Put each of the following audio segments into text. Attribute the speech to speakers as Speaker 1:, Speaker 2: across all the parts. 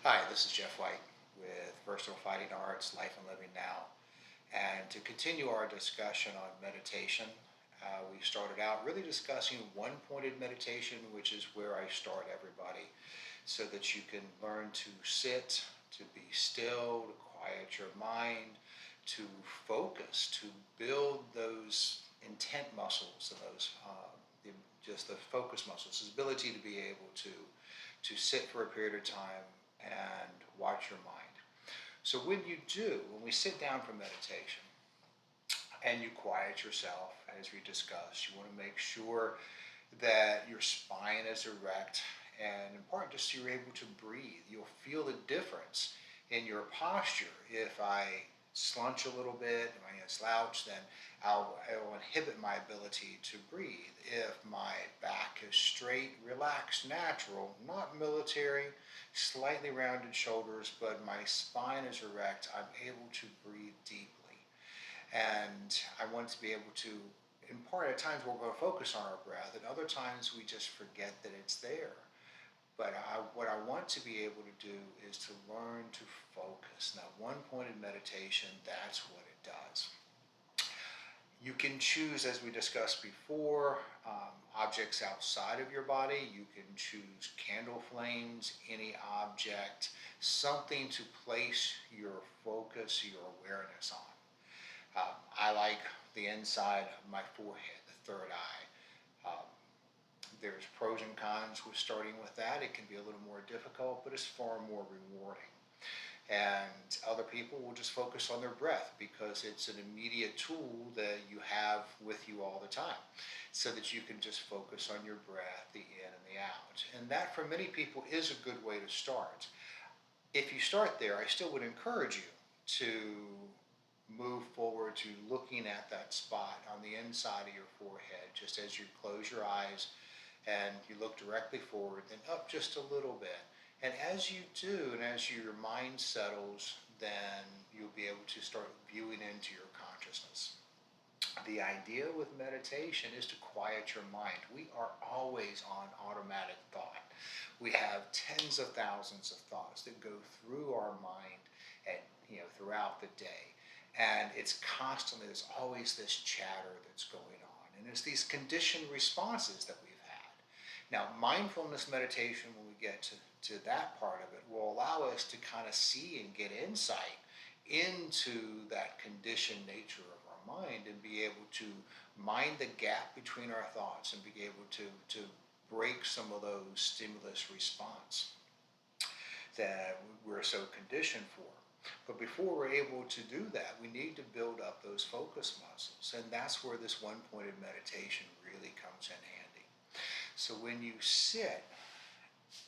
Speaker 1: Hi, this is Jeff White with Versatile Fighting Arts, Life and Living Now. And to continue our discussion on meditation, we started out really discussing one pointed meditation, which is where I start everybody, so that you can learn to sit, to be still, to quiet your mind, to focus, to build those intent muscles and just the focus muscles, this ability to be able to sit for a period of time and watch your mind. So when we sit down for meditation and you quiet yourself, as we discussed, you want to make sure that your spine is erect and in part just so you're able to breathe. You'll feel the difference in your posture. If I slunch a little bit, if I slouch, then I'll inhibit my ability to breathe. If my back is straight, relaxed, natural, not military, slightly rounded shoulders, but my spine is erect, I'm able to breathe deeply. And I want to be able to, in part, at times we're going to focus on our breath, and other times we just forget that it's there. But what I want to be able to do is to learn to focus. Now, one pointed meditation, that's what it does. You can choose, as we discussed before, objects outside of your body. You can choose candle flames, any object, something to place your focus, your awareness on. I like the inside of my forehead, the third eye. There's pros and cons with starting with that. It can be a little more difficult, but it's far more rewarding. And other people will just focus on their breath because it's an immediate tool that you have with you all the time so that you can just focus on your breath, the in and the out. And that for many people is a good way to start. If you start there, I still would encourage you to move forward to looking at that spot on the inside of your forehead just as you close your eyes and you look directly forward, then up just a little bit. And as you do, and as your mind settles, then you'll be able to start viewing into your consciousness. The idea with meditation is to quiet your mind. We are always on automatic thought. We have tens of thousands of thoughts that go through our mind at, throughout the day. And it's constantly, there's always this chatter that's going on. And it's these conditioned responses that we've had. Now, mindfulness meditation, when we get to that part of it, will allow us to kind of see and get insight into that conditioned nature of our mind and be able to mind the gap between our thoughts and be able to break some of those stimulus response that we're so conditioned for. But before we're able to do that, we need to build up those focus muscles. And that's where this one pointed meditation really comes in handy. So when you sit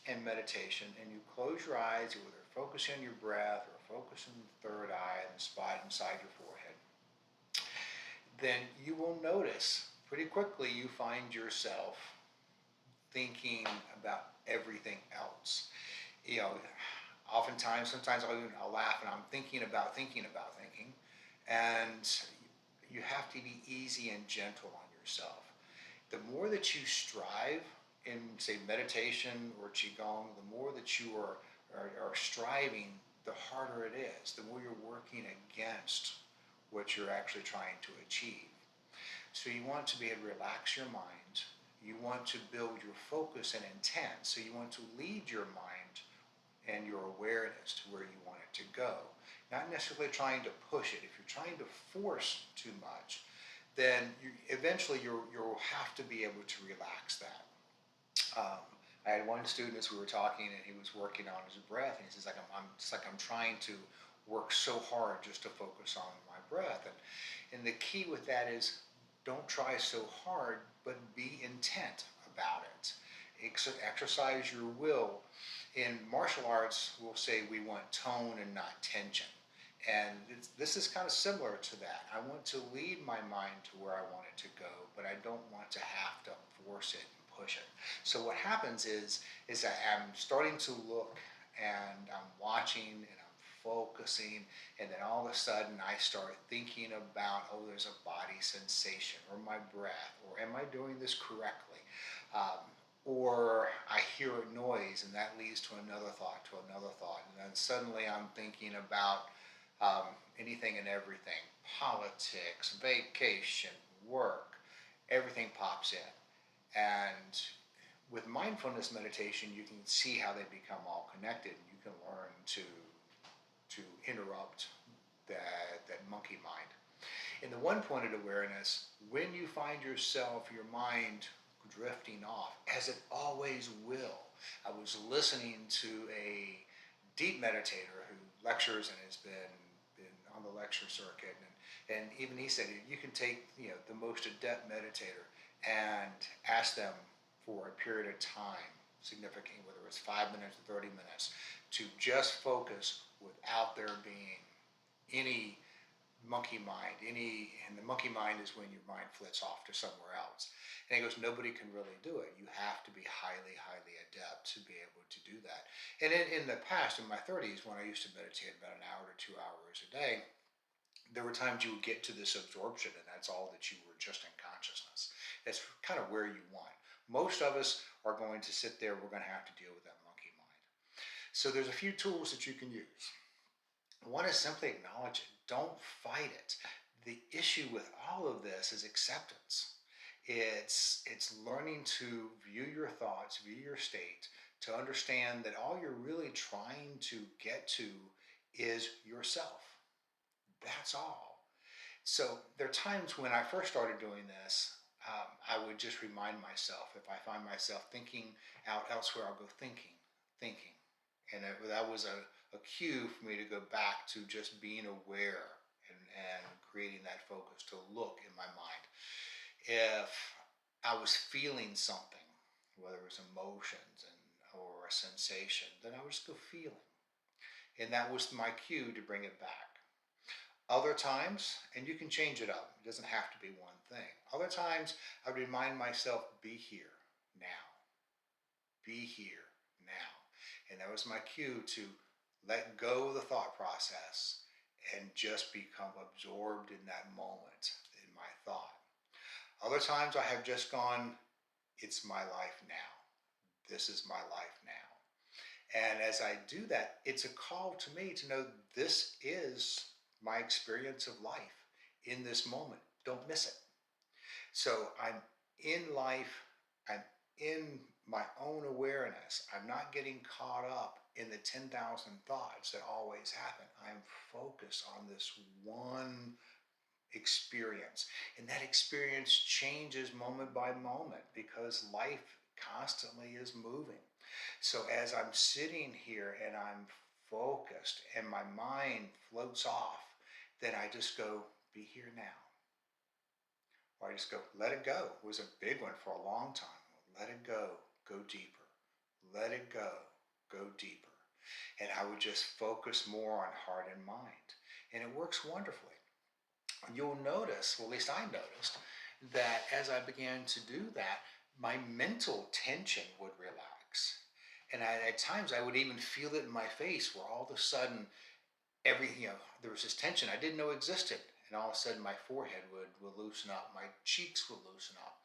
Speaker 1: in meditation and you close your eyes, you either focus on your breath or focus on the third eye and the spot inside your forehead, then you will notice pretty quickly you find yourself thinking about everything else. You know, oftentimes, sometimes I'll laugh and I'm thinking, and you have to be easy and gentle on yourself. The more that you strive in, say, meditation or qigong, the more that you are striving, the harder it is. The more you're working against what you're actually trying to achieve. So you want to be able to relax your mind. You want to build your focus and intent. So you want to lead your mind and your awareness to where you want it to go. Not necessarily trying to push it. If you're trying to force too much, then eventually you'll have to be able to relax that. I had one student as we were talking, and he was working on his breath, and he says, it's like I'm trying to work so hard just to focus on my breath. And the key with that is don't try so hard, but be intent about it. Exercise your will. In martial arts, we'll say we want tone and not tension. And this is kind of similar to that. I want to lead my mind to where I want it to go, but I don't want to have to force it and push it. So what happens is that I'm starting to look and I'm watching and I'm focusing, and then all of a sudden I start thinking about, oh, there's a body sensation or my breath, or am I doing this correctly? Um, or I hear a noise and that leads to another thought, and then suddenly I'm thinking about anything and everything, politics, vacation, work, everything pops in. And with mindfulness meditation, you can see how they become all connected. You can learn to interrupt that monkey mind. In the one pointed awareness, when you find yourself, your mind drifting off, as it always will. I was listening to a deep meditator who lectures and has been on the lecture circuit, and even he said you can take the most adept meditator and ask them for a period of time, significant, whether it's 5 minutes or 30 minutes, to just focus without there being any monkey mind, and the monkey mind is when your mind flits off to somewhere else. And he goes, nobody can really do it. You have to be highly, highly adept to be able to do that. And in the past, in my 30s, when I used to meditate about an hour to 2 hours a day, there were times you would get to this absorption, and that's all that you were, just in consciousness. That's kind of where you want. Most of us are going to sit there, we're going to have to deal with that monkey mind. So there's a few tools that you can use. One is simply acknowledge it. Don't fight it. The issue with all of this is acceptance. It's learning to view your thoughts, view your state, to understand that all you're really trying to get to is yourself. That's all. So there are times when I first started doing this, I would just remind myself, if I find myself thinking out elsewhere, I'll go thinking. And that was a cue for me to go back to just being aware and creating that focus to look in my mind. If I was feeling something, whether it was emotions or a sensation, then I would just go feeling. And that was my cue to bring it back. Other times, and you can change it up, it doesn't have to be one thing. Other times, I would remind myself, be here now. Be here now. And that was my cue to let go of the thought process and just become absorbed in that moment, in my thought. Other times I have just gone, it's my life now. This is my life now. And as I do that, it's a call to me to know this is my experience of life in this moment. Don't miss it. So I'm in life, I'm in my own awareness. I'm not getting caught up in the 10,000 thoughts that always happen. I'm focused on this one experience. And that experience changes moment by moment because life constantly is moving. So as I'm sitting here and I'm focused and my mind floats off, then I just go, be here now. Or I just go, let it go. It was a big one for a long time. Let it go deeper. Let it go deeper. And I would just focus more on heart and mind. And it works wonderfully. You'll notice, well, at least I noticed, that as I began to do that, my mental tension would relax. And at times I would even feel it in my face where all of a sudden there was this tension I didn't know existed. And all of a sudden my forehead would loosen up, my cheeks would loosen up.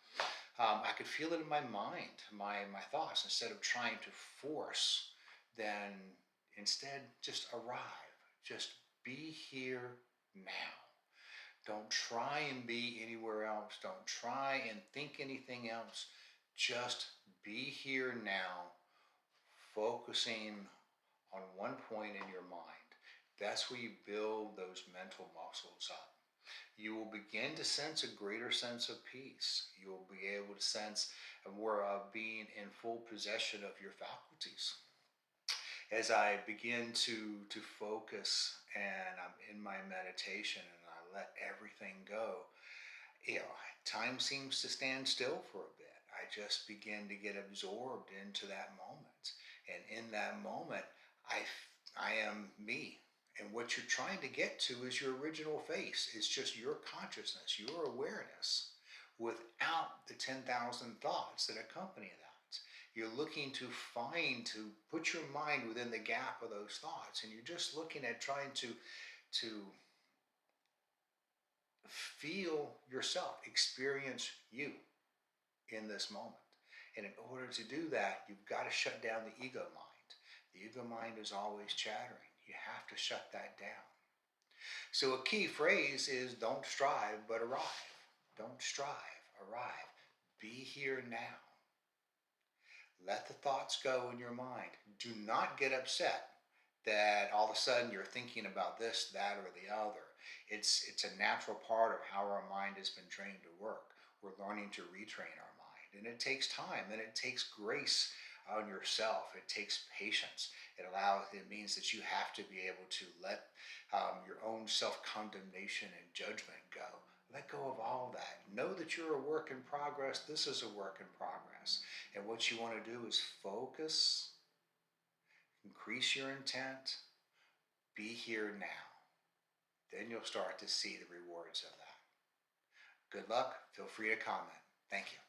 Speaker 1: I could feel it in my mind, my thoughts, instead of trying to force, then instead just arrive. Just be here now. Don't try and be anywhere else. Don't try and think anything else. Just be here now, focusing on one point in your mind. That's where you build those mental muscles up. You will begin to sense a greater sense of peace. You will be able to sense more of being in full possession of your faculties. As I begin to focus and I'm in my meditation and I let everything go, time seems to stand still for a bit. I just begin to get absorbed into that moment. And in that moment, I am me. And what you're trying to get to is your original face. It's just your consciousness, your awareness, without the 10,000 thoughts that accompany that. You're looking to put your mind within the gap of those thoughts. And you're just looking at trying to feel yourself, experience you in this moment. And in order to do that, you've got to shut down the ego mind. The ego mind is always chattering. You have to shut that down. So a key phrase is don't strive, but arrive. Don't strive, arrive. Be here now. Let the thoughts go in your mind. Do not get upset that all of a sudden you're thinking about this, that, or the other. It's a natural part of how our mind has been trained to work. We're learning to retrain our mind, and it takes time, and it takes grace on yourself. It takes patience. It means that you have to be able to let your own self-condemnation and judgment go. Let go of all that. Know that you're a work in progress. This is a work in progress. And what you want to do is focus, increase your intent, be here now. Then you'll start to see the rewards of that. Good luck. Feel free to comment. Thank you.